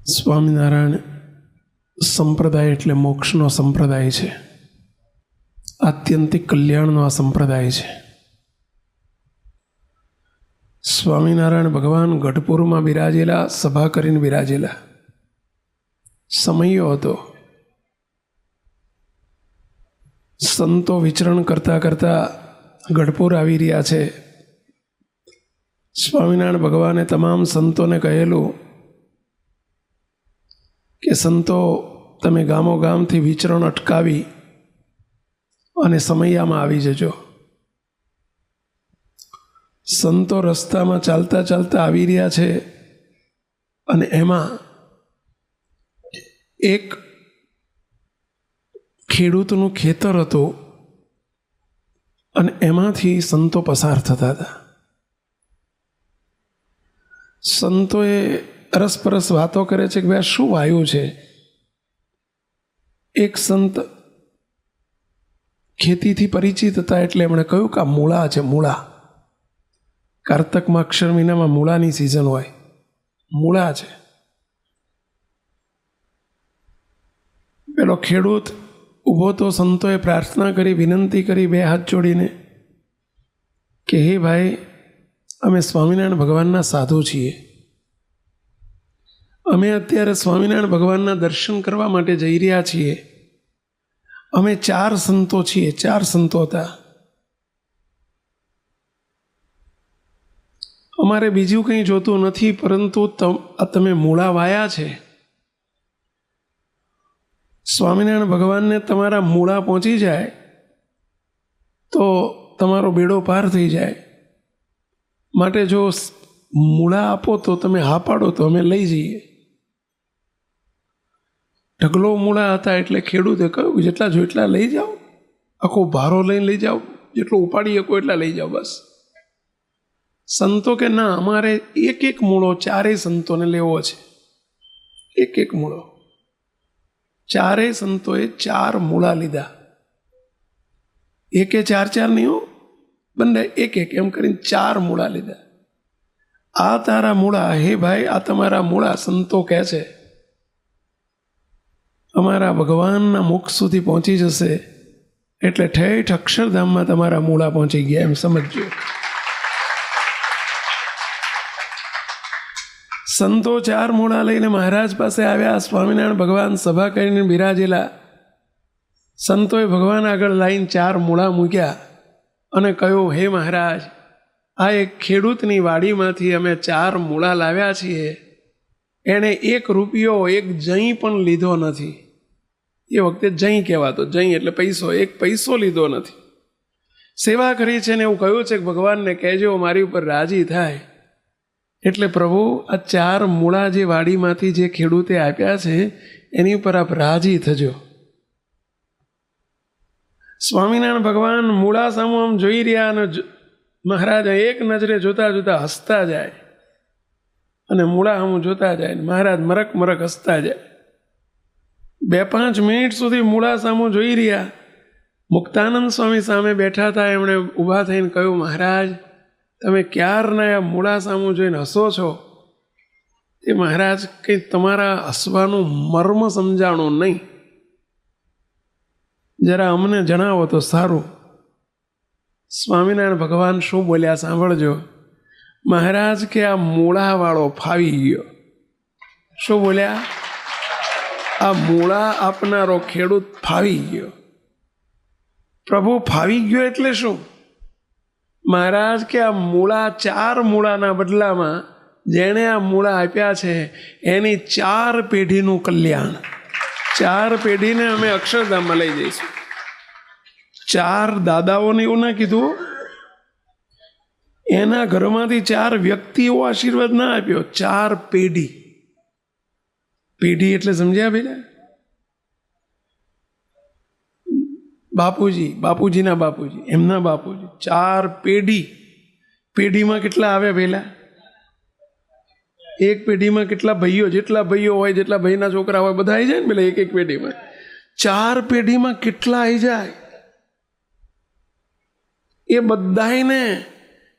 સ્વામિનારાયણ સંપ્રદાય એટલે મોક્ષનો સંપ્રદાય છે. આત્યંતિક કલ્યાણનો આ સંપ્રદાય છે. સ્વામિનારાયણ ભગવાન ગઢપુરમાં બિરાજેલા, સભા કરીને બિરાજેલા. સમયો હતો. સંતો વિચરણ કરતા કરતા ગઢપુર આવી રહ્યા છે. સ્વામિનારાયણ ભગવાને તમામ સંતોને કહેલું કે સંતો, તમે ગામો ગામથી વિચરણ અટકાવી અને સમયામાં આવી જજો. સંતો રસ્તામાં ચાલતા ચાલતા આવી રહ્યા છે અને એમાં એક ખેડૂતનું ખેતર હતું અને એમાંથી સંતો પસાર થતા હતા. સંતોએ અરસપરસ વાતો કરે છે કે ભાઈ શું વાયું છે. એક સંત ખેતીથી પરિચિત હતા એટલે એમણે કહ્યું કે આ મૂળા છે, મૂળા. કારતકમાં અક્ષર મહિનામાં મૂળાની સિઝન હોય. મૂળા છે. પેલો ખેડૂત ઊભો તો સંતોએ પ્રાર્થના કરી, વિનંતી કરી બે હાથ જોડીને કે હે ભાઈ, અમે સ્વામિનારાયણ ભગવાનના સાધુ છીએ. અમે અત્યારે સ્વામિનારાયણ ભગવાનના દર્શન કરવા માટે જઈ રહ્યા છીએ. અમે 4 સંતો છીએ. 4 સંતો હતા. અમારે બીજું કંઈ જોતું નથી, પરંતુ તમે મૂળા વાયા છે. સ્વામિનારાયણ ભગવાનને તમારા મૂળા પહોંચી જાય તો તમારો બેડો પાર થઈ જાય. માટે જો મૂળા આપો તો તમે હા પાડો તો અમે લઈ જઈએ. ઢગલો મૂળા હતા એટલે ખેડૂતે કહ્યું જેટલા જો એટલા લઈ જાઓ, આખો ભારો લઈને લઈ જાઓ, જેટલો ઉપાડી શકો એટલા લઈ જાઓ બસ. સંતો કે ના, અમારે એક એક મૂળો 4 સંતોને લેવો છે. એક એક મૂળો. 4 સંતોએ 4 મૂળા લીધા. એકે 4 નહીં હો, બંને એક એક એમ કરીને 4 મૂળા લીધા. આ તારા મૂળા, હે ભાઈ આ તમારા મૂળા. સંતો કહે છે અમારા ભગવાનના મુખ સુધી પહોંચી જશે એટલે ઠેઠ અક્ષરધામમાં તમારા મૂળા પહોંચી ગયા એમ સમજજો. સંતો 4 મૂળા લઈને મહારાજ પાસે આવ્યા. સ્વામિનારાયણ ભગવાન સભા કરીને બિરાજેલા. સંતોએ ભગવાન આગળ લાઈન 4 મૂળા મૂક્યા અને કહ્યું, હે મહારાજ, આ એક ખેડૂતની વાડીમાંથી અમે 4 મૂળા લાવ્યા છીએ. એણે 1 રૂપિયો, 1 જઈ પણ લીધો નથી. એ વખતે જઈ કહેવાતો, જઈ એટલે પૈસો. 1 પૈસો લીધો નથી. સેવા કરી છે ને એવું કહ્યું છે કે ભગવાનને કહેજો મારી ઉપર રાજી થાય. એટલે પ્રભુ, આ 4 મૂળા જે વાડીમાંથી જે ખેડૂતે આપ્યા છે એની ઉપર આપ રાજી થજો. સ્વામિનારાયણ ભગવાન મૂળા સામું આમ જોઈ રહ્યા અને મહારાજ એક નજરે જોતા જોતા હસતા જાય અને મૂળા સામું જોતા જાય. મહારાજ મરક મરક હસતા જાય. 2-5 મિનિટ સુધી મૂળા સામું જોઈ રહ્યા. મુક્તાનંદ સ્વામી સામે બેઠા હતા. એમણે ઊભા થઈને કહ્યું, મહારાજ તમે ક્યારના આ મૂળા સામું જોઈને હસો છો. એ મહારાજ કંઈ તમારા હસવાનું મર્મ સમજાણું નહીં. જરા અમને જણાવો તો સારું. સ્વામિનારાયણ ભગવાન શું બોલ્યા સાંભળજો. મહારાજ કે આ મૂળાવાળો ફાવી ગયો. શું બોલ્યા? આ મૂળા આપનારો ખેડૂત ફાવી ગયો. પ્રભુ, ફાવી ગયો એટલે શું? મહારાજ કે આ મૂળા 4 મૂળાના બદલામાં જેણે આ મૂળા આપ્યા છે એની 4 પેઢીનું કલ્યાણ. 4 પેઢીને અમે અક્ષરધામમાં લઈ જઈશું. 4 દાદાઓને એવું ના કીધું. એના ઘરમાંથી 4 વ્યક્તિઓ આશીર્વાદ ના આપ્યો. 4 પેઢી. પેઢી એટલે સમજ્યા પેલા? બાપુજી, બાપુજીના બાપુજી, એમના બાપુજી. 4 પેઢી. પેઢીમાં કેટલા આવે પહેલા? એક પેઢીમાં કેટલા ભાઈઓ? જેટલા ભાઈઓ હોય, જેટલા ભાઈના છોકરા હોય બધા આવી જાય ને પેલા એક પેઢીમાં. 4 પેઢીમાં કેટલા આવી જાય? એ બધાને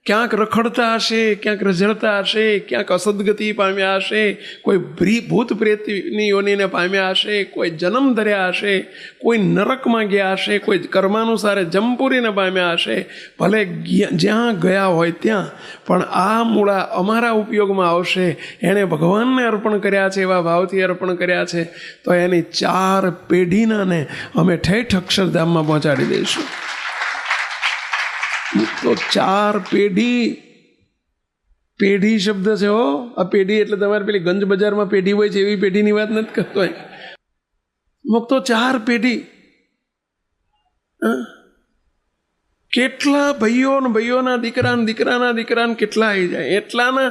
ક્યાંક રખડતા હશે, ક્યાંક રઝળતા હશે, ક્યાંક અસદગતિ પામ્યા હશે, કોઈ ભૂત પ્રેતની યોનિને પામ્યા હશે, કોઈ જન્મ ધર્યા હશે, કોઈ નરકમાં ગયા હશે, કોઈ કર્માનુસારે જમપુરીને પામ્યા હશે, ભલે જ્યાં ગયા હોય ત્યાં, પણ આ મૂળા અમારા ઉપયોગમાં આવશે. એણે ભગવાનને અર્પણ કર્યા છે, એવા ભાવથી અર્પણ કર્યા છે, તો એની 4 પેઢીનાને અમે ઠેઠ અક્ષરધામમાં પહોંચાડી દઈશું. તો 4 પેઢી, પેઢી શબ્દ છે હો. આ પેઢી એટલે તમારે પેલી ગંજ બજારમાં પેઢી હોય છે એવી પેઢીની વાત નથી કરતો. તો 4 પેઢી, કેટલા ભાઈઓના દીકરાના દીકરાને કેટલા આવી જાય. એટલાના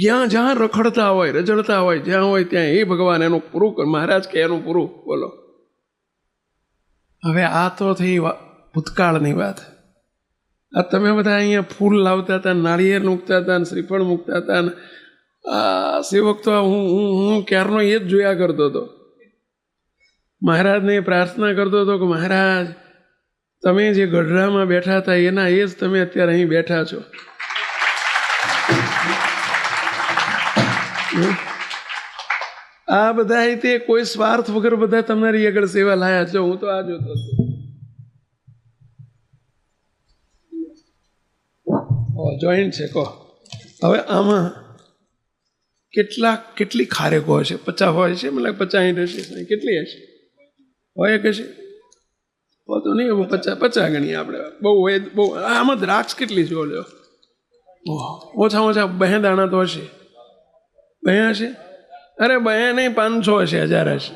જ્યાં રખડતા હોય, રજડતા હોય, જ્યાં હોય ત્યાં એ ભગવાન એનું પૂરું કર. મહારાજ કે એનું પૂરું. બોલો. હવે આ તો થઈ ભૂતકાળની વાત. આ તમે બધા અહીંયા ફૂલ લાવતા હતા, નાળિયેર મૂકતા હતા, શ્રીફળ મૂકતા હતા. આ સેવક તો હું ક્યારનો એ જ જોયા કરતો હતો. મહારાજને પ્રાર્થના કરતો હતો કે મહારાજ તમે જે ગઢડામાં બેઠા હતા એના એ જ તમે અત્યારે અહીં બેઠા છો. આ બધા તે કોઈ સ્વાર્થ વગર બધા તમારી આગળ સેવા લાયા છો. હું તો આ જોતો હતો. જોઈન્ટ છે કહો. હવે આમાં કેટલી ખારેકો હશે? 50 હોય છે, મતલબ 50 હશે, કેટલી હશે? હોય કે છે તો નહીં, 50 ગણીએ આપણે. બહુ હોય બહુ. આમાં દ્રાક્ષ કેટલી છે? લ્યો ઓછા 2 દાણા તો હશે. 2 હશે? અરે 2 નહીં, 500 હશે, 1000 હશે.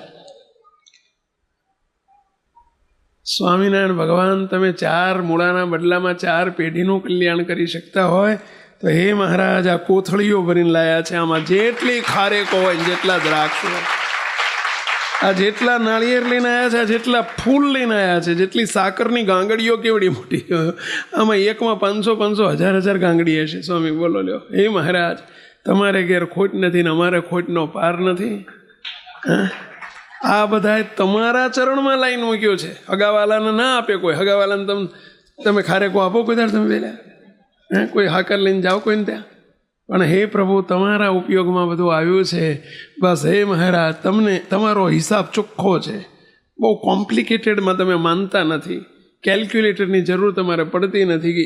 સ્વામિનારાયણ ભગવાન તમે 4 મૂળાના બદલામાં 4 પેઢીનું કલ્યાણ કરી શકતા હોય તો હે મહારાજ આ કોથળીઓ ભરીને લાયા છે. આમાં જેટલી ખારેકો હોય, જેટલા દ્રાક્ષ હોય, આ જેટલા નાળિયેર લઈને આવ્યા છે, આ જેટલા ફૂલ લઈને આવ્યા છે, જેટલી સાકરની ગાંગડીઓ કેવડી મોટી. આમાં એકમાં 500 1000 ગાંગડી હશે. સ્વામી બોલો લ્યો. હે મહારાજ તમારે ઘેર ખોટ નથી ને અમારે ખોટનો પાર નથી. આ બધા તમારા ચરણમાં લાઈન મૂક્યો છે. હગાવાલાને ના આપે કોઈ. હગાવાલાને તમે ખારેકો આપો કોઈ વાર? તમે પેલા કોઈ હાકર લઈને જાઓ કોઈને ત્યાં? પણ હે પ્રભુ તમારા ઉપયોગમાં બધું આવ્યું છે. બસ હે મહારાજ તમને તમારો હિસાબ ચોખ્ખો છે. બહુ કોમ્પ્લિકેટેડમાં તમે માનતા નથી. કેલ્ક્યુલેટરની જરૂર તમારે પડતી નથી કે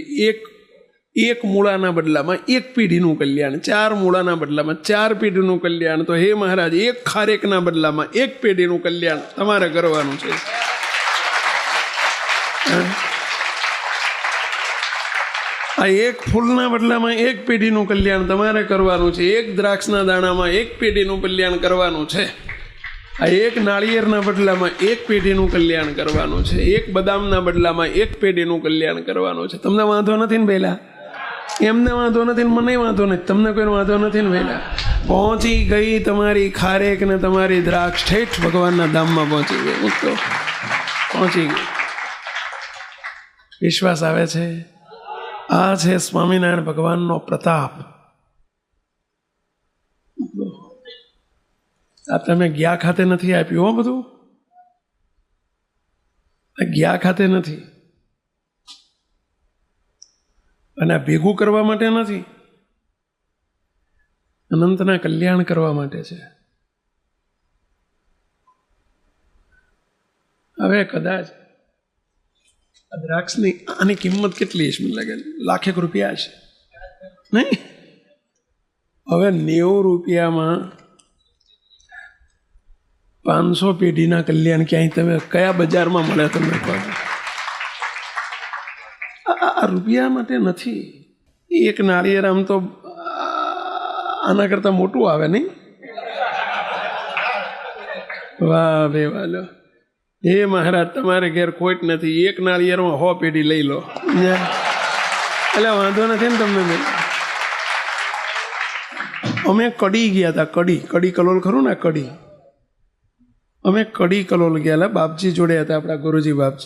એક મૂળાના બદલામાં 1 પેઢીનું કલ્યાણ, 4 મૂળાના બદલામાં 4 પેઢીનું કલ્યાણ. તો હે મહારાજ 1 ખારેકના બદલામાં 1 પેઢીનું કલ્યાણ તમારે કરવાનું છે. આ 1 ફૂલના બદલામાં 1 પેઢીનું કલ્યાણ તમારે કરવાનું છે. 1 દ્રાક્ષના દાણામાં 1 પેઢીનું કલ્યાણ કરવાનું છે. આ 1 નાળિયેરના બદલામાં 1 પેઢીનું કલ્યાણ કરવાનું છે. 1 બદામના બદલામાં 1 પેઢીનું કલ્યાણ કરવાનું છે. તમને વાંધો નથી ને પહેલા? એમને વાંધો નથી ને મને વાંધો નથી, તમને કોઈ વાંધો નથી ને પહેલા? પહોંચી ગઈ તમારી ખારેક ને તમારી દ્રાક્ષ ઠેઠ ભગવાનના ધામમાં પહોંચી ગઈ. તો પહોંચી ગઈ. વિશ્વાસ આવે છે? આ છે સ્વામિનારાયણ ભગવાનનો પ્રતાપ. આ તમે ગયા ખાતે નથી આપ્યું હો. બધું ગયા ખાતે નથી, અને આ ભેગું કરવા માટે નથી, અનંતના કલ્યાણ કરવા માટે છે. હવે કદાચ આ દ્રાક્ષની આની કિંમત કેટલી છે? મને લાગે ₹1,00,000 છે નહીં? હવે 90 રૂપિયામાં 500 પેઢીના કલ્યાણ ક્યાંય તમે કયા બજારમાં મળે? તમને કહો. આ રૂપિયા માટે નથી. 1 નાળિયેર આમ તો આના કરતાં મોટું આવે નહીં? વાહ બે વાલો. હે મહારાજ તમારે ઘેર ખોટ નથી. 1 નાળિયેરમાં 100 પેઢી લઈ લો. એટલે વાંધો નથી ને તમને. અમે કડી ગયા હતા. કડી કલોલ ખરું ને? કડી અમે કડી કલોલ ગયેલા. બાપજી જોડે હતા, આપણા ગુરુજી બાપજી.